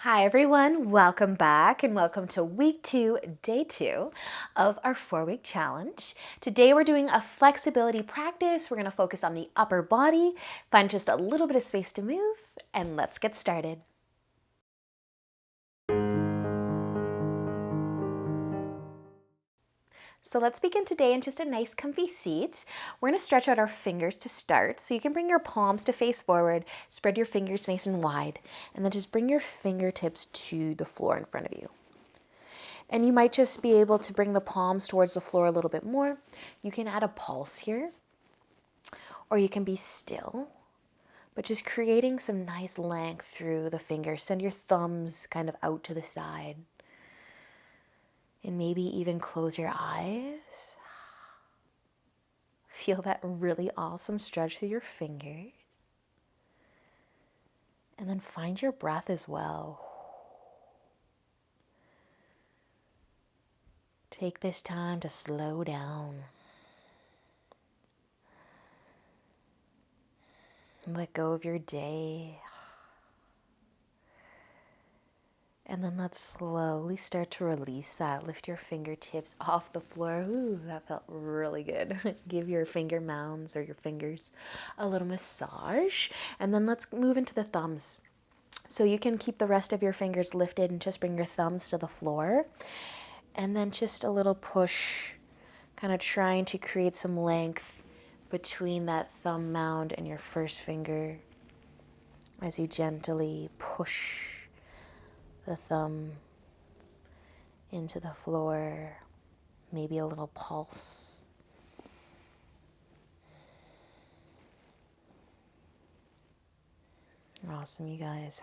Hi everyone, welcome back and welcome to week 2, day 2 of our 4-week challenge. Today we're doing a flexibility practice. We're going to focus on the upper body, find just a little bit of space to move, and let's get started. So let's begin today in just a nice comfy seat. We're going to stretch out our fingers to start. So you can bring your palms to face forward, spread your fingers nice and wide, and then just bring your fingertips to the floor in front of you. And you might just be able to bring the palms towards the floor a little bit more. You can add a pulse here, or you can be still, but just creating some nice length through the fingers. Send your thumbs kind of out to the side. And maybe even close your eyes. Feel that really awesome stretch through your fingers. And then find your breath as well. Take this time to slow down. Let go of your day. And then let's slowly start to release that. Lift your fingertips off the floor. Ooh, that felt really good. Give your finger mounds or your fingers a little massage. And then let's move into the thumbs. So you can keep the rest of your fingers lifted and just bring your thumbs to the floor. And then just a little push, kind of trying to create some length between that thumb mound and your first finger as you gently push the thumb into the floor, maybe a little pulse. Awesome, you guys.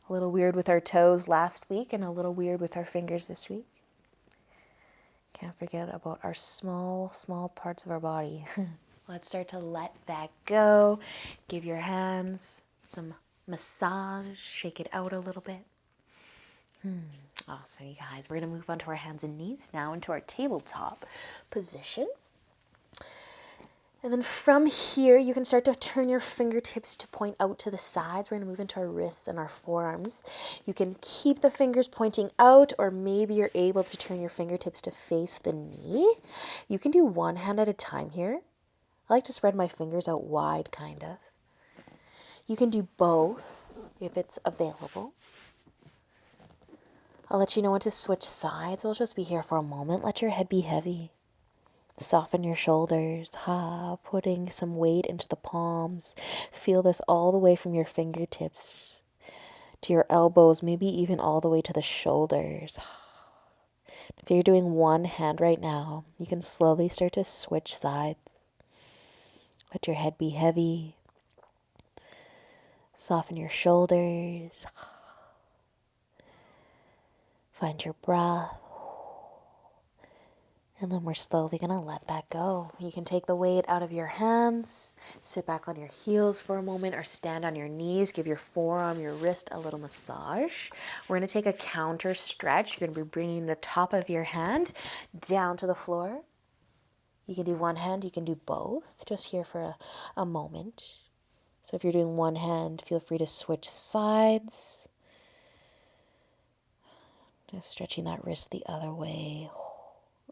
A little weird with our toes last week and a little weird with our fingers this week. Can't forget about our small parts of our body. Let's start to let that go. Give your hands some massage. Shake it out a little bit. Awesome, you guys. We're going to move on to our hands and knees now into our tabletop position. And then from here, you can start to turn your fingertips to point out to the sides. We're going to move into our wrists and our forearms. You can keep the fingers pointing out, or maybe you're able to turn your fingertips to face the knee. You can do one hand at a time here. I like to spread my fingers out wide, kind of. You can do both if it's available. I'll let you know when to switch sides. We'll just be here for a moment. Let your head be heavy. Soften your shoulders, putting some weight into the palms. Feel this all the way from your fingertips to your elbows, maybe even all the way to the shoulders. If you're doing one hand right now, you can slowly start to switch sides. Let your head be heavy. Soften your shoulders. Find your breath. And then we're slowly going to let that go. You can take the weight out of your hands, sit back on your heels for a moment, or stand on your knees. Give your forearm, your wrist a little massage. We're going to take a counter stretch. You're going to be bringing the top of your hand down to the floor. You can do one hand, you can do both. Just here for a moment. So if you're doing one hand, feel free to switch sides. Just stretching that wrist the other way.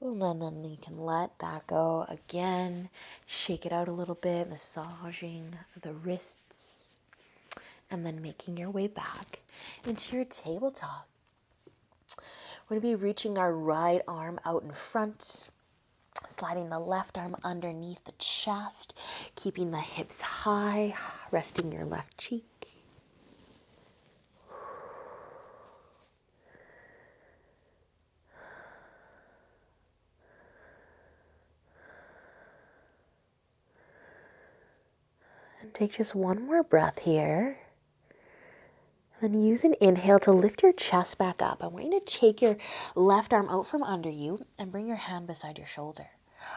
And then you can let that go again. Shake it out a little bit, massaging the wrists. And then making your way back into your tabletop. We're going to be reaching our right arm out in front. Sliding the left arm underneath the chest. Keeping the hips high. Resting your left cheek. Take just one more breath here. And then use an inhale to lift your chest back up. I want you to take your left arm out from under you and bring your hand beside your shoulder.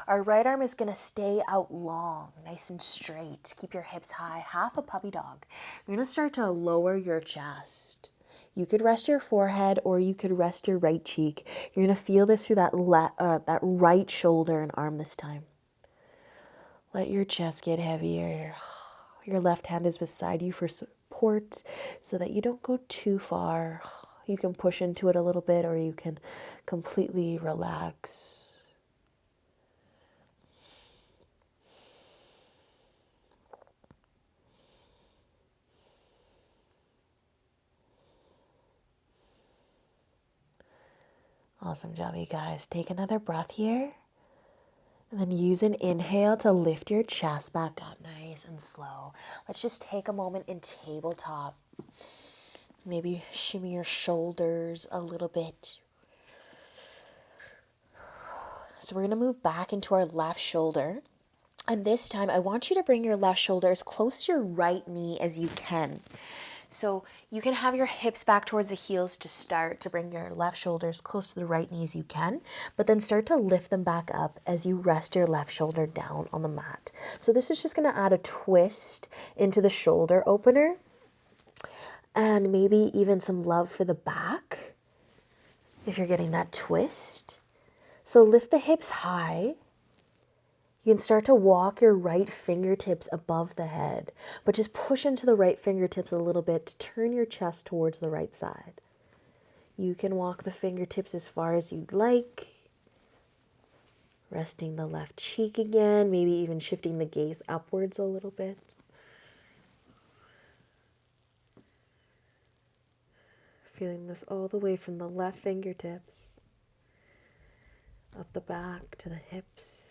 Our right arm is going to stay out long, nice and straight. Keep your hips high, half a puppy dog. You're going to start to lower your chest. You could rest your forehead or you could rest your right cheek. You're going to feel this through that right shoulder and arm this time. Let your chest get heavier. Your left hand is beside you for support. support so that you don't go too far. You can push into it a little bit, or you can completely relax. Awesome job, you guys. Take another breath here. And then use an inhale to lift your chest back up nice and slow. Let's just take a moment in tabletop. Maybe shimmy your shoulders a little bit. So we're going to move back into our left shoulder. And this time, I want you to bring your left shoulder as close to your right knee as you can. So you can have your hips back towards the heels to start to bring your left shoulders close to the right knee as you can, but then start to lift them back up as you rest your left shoulder down on the mat. So this is just going to add a twist into the shoulder opener and maybe even some love for the back if you're getting that twist. So lift the hips high. You can start to walk your right fingertips above the head, but just push into the right fingertips a little bit to turn your chest towards the right side. You can walk the fingertips as far as you'd like, resting the left cheek again, maybe even shifting the gaze upwards a little bit. Feeling this all the way from the left fingertips, up the back to the hips.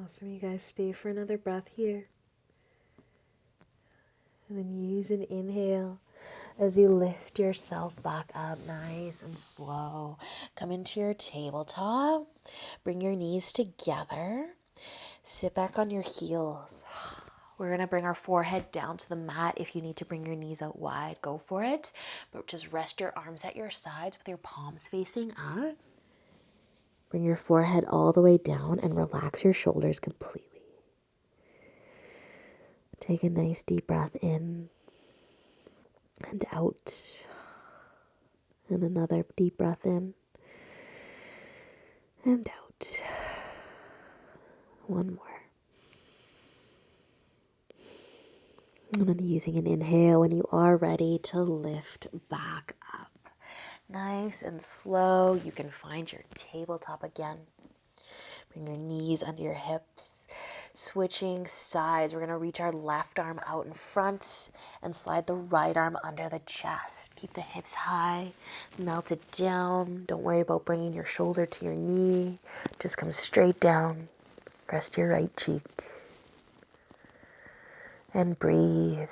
Awesome, you guys, stay for another breath here. And then use an inhale as you lift yourself back up nice and slow. Come into your tabletop. Bring your knees together. Sit back on your heels. We're going to bring our forehead down to the mat. If you need to bring your knees out wide, go for it. But just rest your arms at your sides with your palms facing up. Bring your forehead all the way down and relax your shoulders completely. Take a nice deep breath in and out. And another deep breath in and out. One more. And then using an inhale when you are ready to lift back up. Nice and slow. You can find your tabletop again. Bring your knees under your hips. Switching sides. We're going to reach our left arm out in front and slide the right arm under the chest. Keep the hips high. Melt it down. Don't worry about bringing your shoulder to your knee. Just come straight down. Rest your right cheek. And breathe.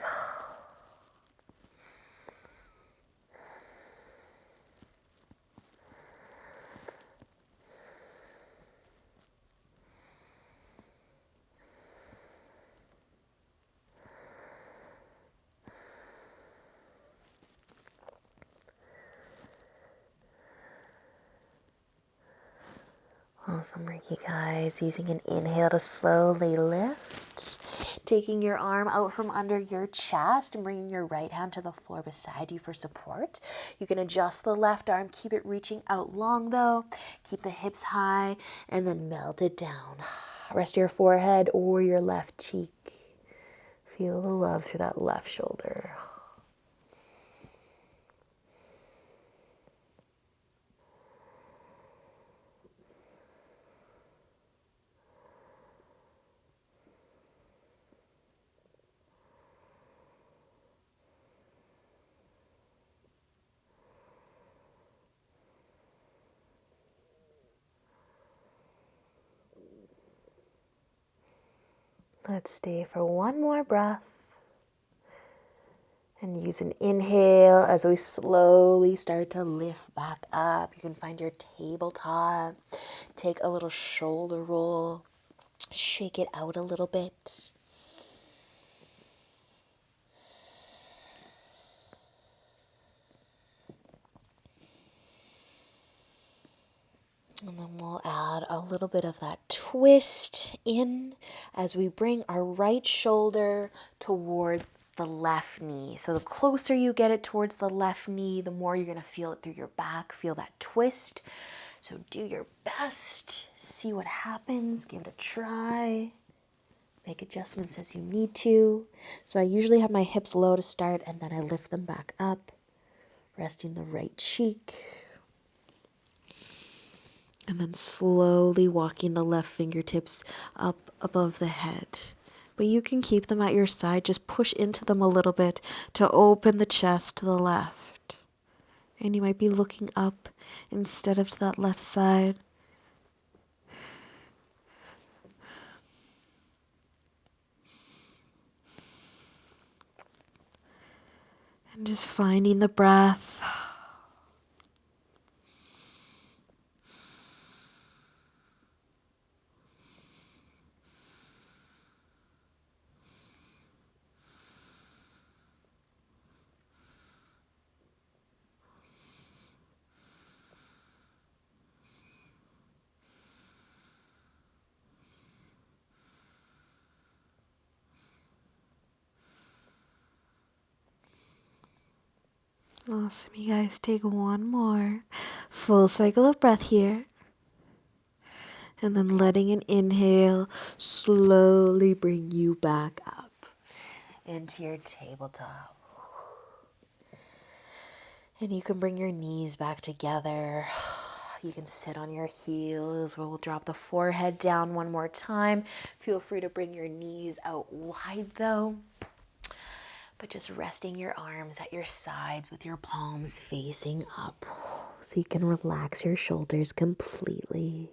Awesome work, you guys. Using an inhale to slowly lift. Taking your arm out from under your chest and bringing your right hand to the floor beside you for support. You can adjust the left arm. Keep it reaching out long though. Keep the hips high and then melt it down. Rest your forehead or your left cheek. Feel the love through that left shoulder. Let's stay for one more breath. And use an inhale as we slowly start to lift back up. You can find your tabletop. Take a little shoulder roll. Shake it out a little bit. And then we'll add a little bit of that twist in as we bring our right shoulder towards the left knee. So the closer you get it towards the left knee, the more you're going to feel it through your back. Feel that twist. So do your best. See what happens. Give it a try. Make adjustments as you need to. So I usually have my hips low to start, and then I lift them back up, resting the right cheek. And then slowly walking the left fingertips up above the head. But you can keep them at your side. Just push into them a little bit to open the chest to the left. And you might be looking up instead of to that left side. And just finding the breath. Awesome, you guys. Take one more full cycle of breath here. And then letting an inhale slowly bring you back up into your tabletop. And you can bring your knees back together. You can sit on your heels. We'll drop the forehead down one more time. Feel free to bring your knees out wide though. But just resting your arms at your sides with your palms facing up so you can relax your shoulders completely.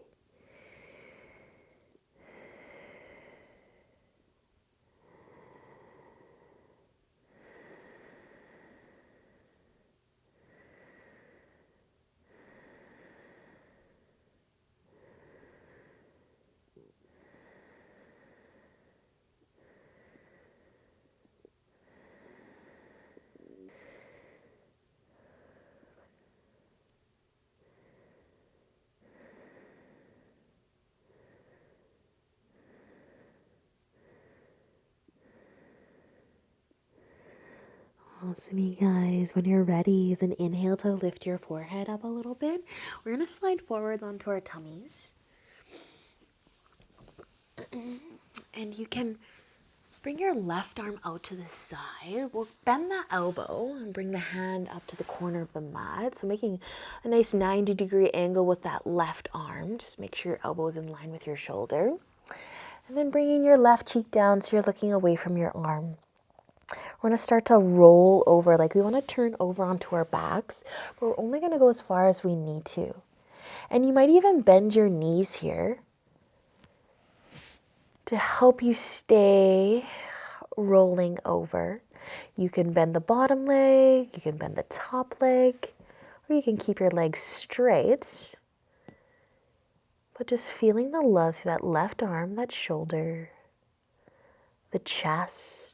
Awesome, you guys. When you're ready, use an inhale to lift your forehead up a little bit. We're going to slide forwards onto our tummies. And you can bring your left arm out to the side. We'll bend the elbow and bring the hand up to the corner of the mat. So making a nice 90-degree angle with that left arm. Just make sure your elbow is in line with your shoulder. And then bringing your left cheek down so you're looking away from your arm. We're going to start to roll over, like we want to turn over onto our backs, but we're only going to go as far as we need to. And you might even bend your knees here to help you stay rolling over. You can bend the bottom leg, you can bend the top leg, or you can keep your legs straight. But just feeling the love through that left arm, that shoulder, the chest.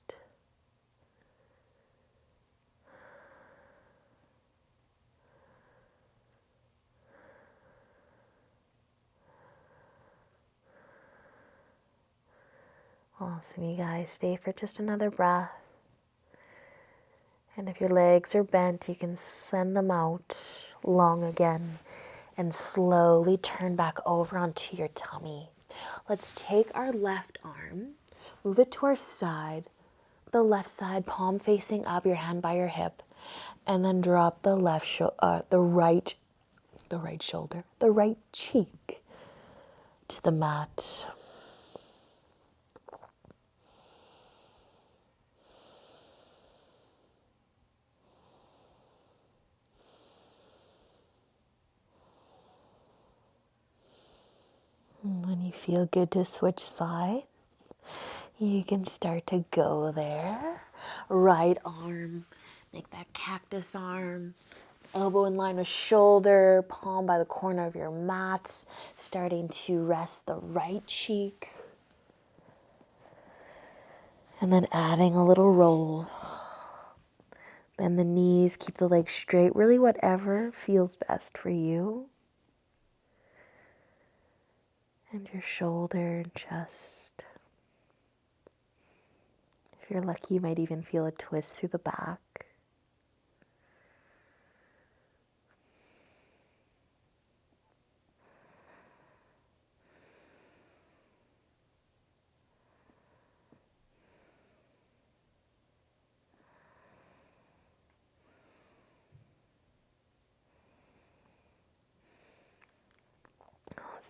Awesome, you guys. Stay for just another breath. And if your legs are bent, you can send them out long again and slowly turn back over onto your tummy. Let's take our left arm, move it to our side, the left side, palm facing up, your hand by your hip, and then drop the right shoulder, the right cheek to the mat. When you feel good to switch sides, you can start to go there. Right arm, make that cactus arm. Elbow in line with shoulder, palm by the corner of your mat. Starting to rest the right cheek. And then adding a little roll. Bend the knees, keep the legs straight. Really whatever feels best for you. And your shoulder and chest. If you're lucky, you might even feel a twist through the back.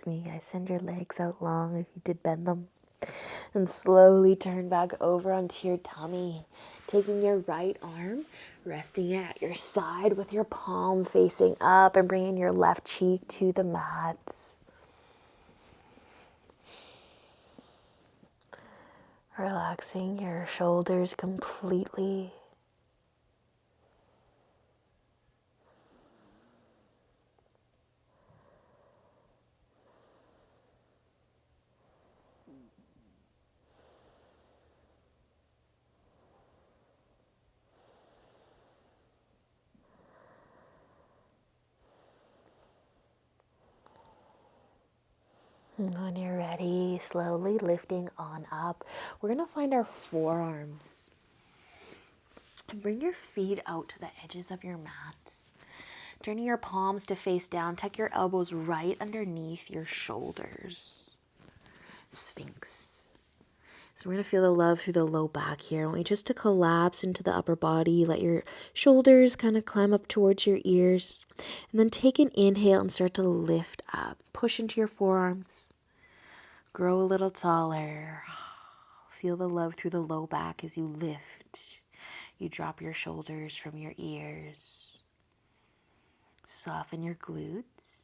Me, guys, send your legs out long if you did bend them, and slowly turn back over onto your tummy, taking your right arm, resting it at your side with your palm facing up, and bringing your left cheek to the mat. Relaxing your shoulders completely. And when you're ready, slowly lifting on up, we're going to find our forearms. And bring your feet out to the edges of your mat. Turning your palms to face down, tuck your elbows right underneath your shoulders. Sphinx. So we're going to feel the love through the low back here. I want you just to collapse into the upper body. Let your shoulders kind of climb up towards your ears. And then take an inhale and start to lift up. Push into your forearms. Grow a little taller. Feel the love through the low back as you lift. You drop your shoulders from your ears. Soften your glutes.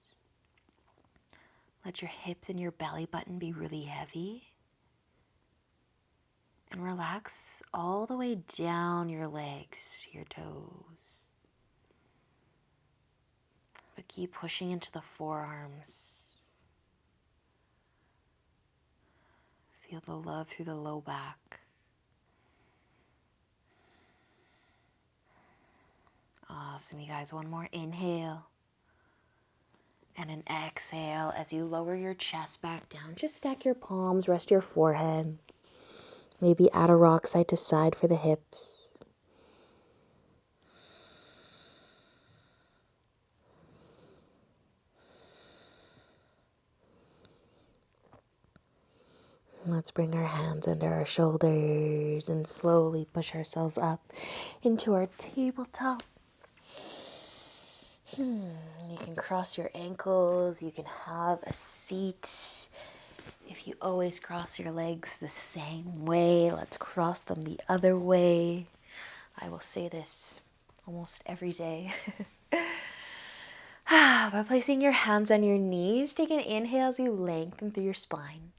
Let your hips and your belly button be really heavy. And relax all the way down your legs to your toes. But keep pushing into the forearms. Feel the love through the low back. Awesome, you guys. One more inhale. And an exhale as you lower your chest back down. Just stack your palms, rest your forehead. Maybe add a rock side to side for the hips. Let's bring our hands under our shoulders and slowly push ourselves up into our tabletop. You can cross your ankles. You can have a seat. If you always cross your legs the same way, let's cross them the other way. I will say this almost every day. By placing your hands on your knees, take an inhale as you lengthen through your spine.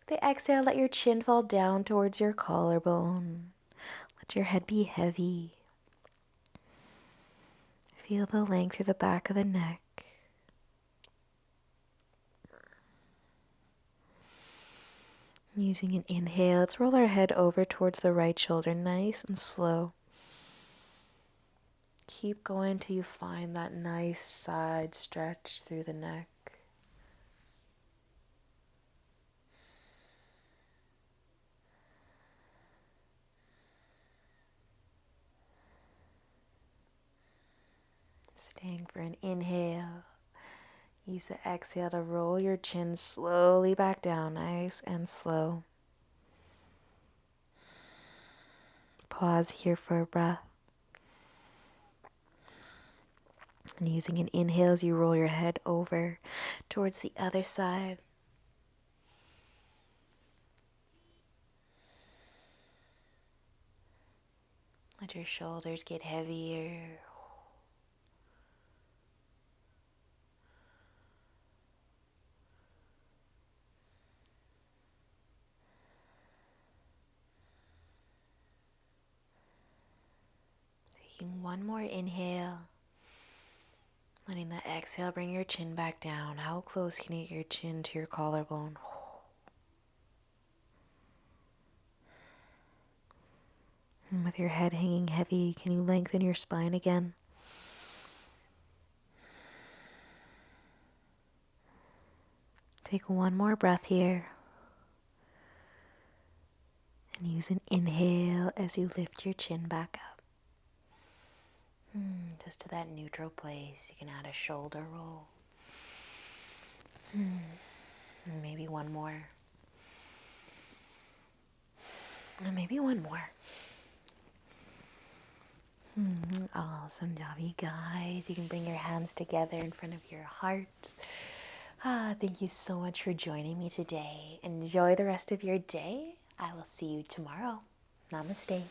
With the exhale, let your chin fall down towards your collarbone. Let your head be heavy. Feel the length through the back of the neck. Using an inhale, let's roll our head over towards the right shoulder, nice and slow. Keep going till you find that nice side stretch through the neck. Staying for an inhale. Use the exhale to roll your chin slowly back down, nice and slow. Pause here for a breath. And using an inhale as you roll your head over towards the other side. Let your shoulders get heavier. Taking one more inhale. Letting the exhale bring your chin back down. How close can you get your chin to your collarbone? And with your head hanging heavy, can you lengthen your spine again? Take one more breath here. And use an inhale as you lift your chin back up. Just to that neutral place. You can add a shoulder roll. And maybe one more. And maybe one more. Awesome job, you guys. You can bring your hands together in front of your heart. Thank you so much for joining me today. Enjoy the rest of your day. I will see you tomorrow. Namaste.